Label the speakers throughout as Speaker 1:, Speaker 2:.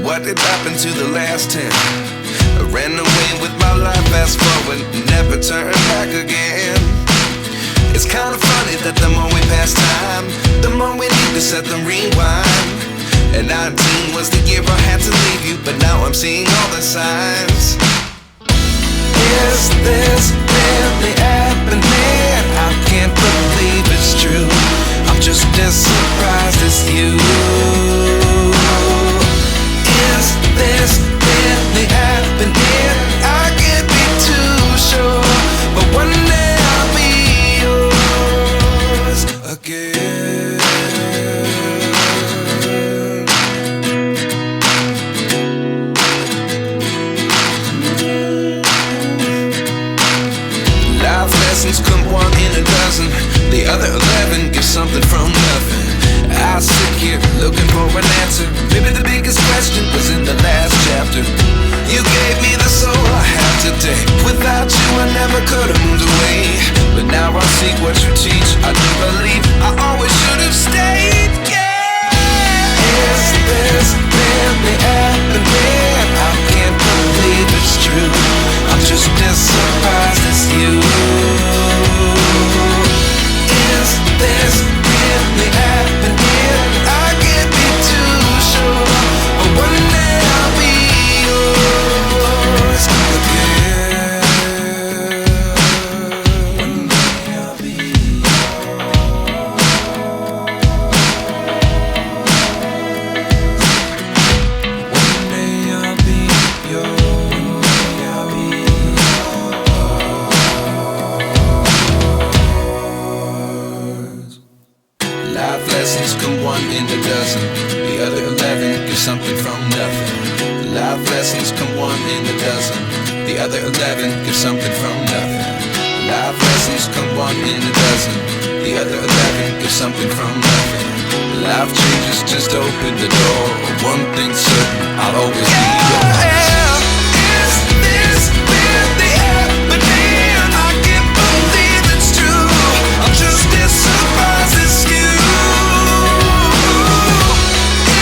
Speaker 1: What did happen to the last 10? I ran away with my life, fast forward, never turn back again. It's kinda funny that the more we pass time, the more we need to set the rewind. And 19 was the year I had to leave you, but now I'm seeing all the signs. Is this really happening? I can't believe it's true. I'm just as surprised as you. Is this really happening? I can't be too sure, but one day I'll be yours again. Life lessons come one in a dozen. The other 11 give something from nothing. I sit here looking for an answer. Maybe the biggest question was in the last chapter. You gave me the soul I have today. Without you I never could have moved away. But now I see what you teach. I do believe I always should have stayed. Yeah. Is this really happening? I can't believe it's true. I'm just as surprised as you. Is this really happening? I can't be too sure, but one day I'll be yours again. One day I'll be One day I'll be yours. I'll be yours. Life lessons come one in a dozen. The other 11 give something from nothing. Life lessons come one in a dozen. The other 11 give something from nothing. Life lessons come one in a dozen. The other 11 give something from nothing. Life changes, just open the door. One thing's certain, I'll always be yours. Is this really happening? I can't believe it's true. I'm just as surprised as you.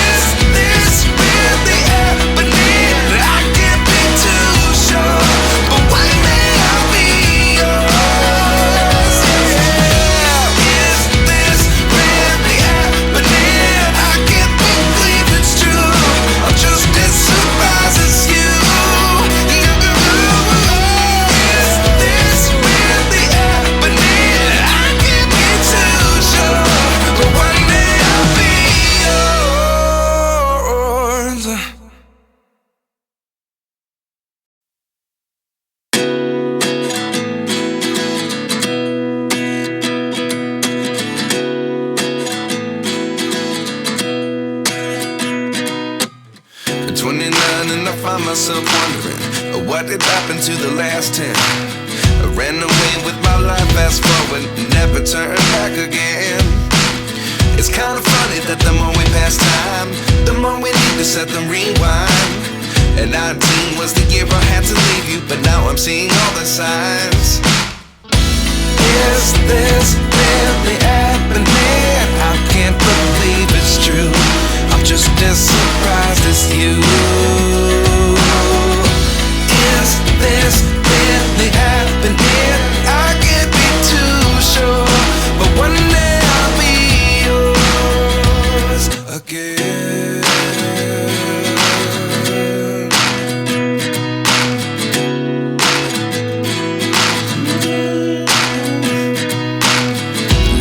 Speaker 1: Is this really happening? I can't be too sure, but one day I'll be yours. Yeah. Is this really happening? I can't believe it's true. I'm just as surprised as you. Is this really happening? I can't be too sure, but one day I'll be yours. 29 and I find myself wondering, what did happen to the last 10? I ran away with my life, fast forward, never turn back again. It's kinda funny that the more we pass time, the more we need to set the rewind. And 19 was the year I had to leave you, but now I'm seeing all the signs. Is this really happening? I can't believe it's true. I'm just as surprised as you. Is this really happening? I can't be too sure, but one day I'll be yours again.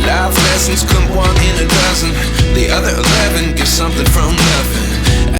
Speaker 1: Life lessons come one in a dozen. The other 11 give something from nothing.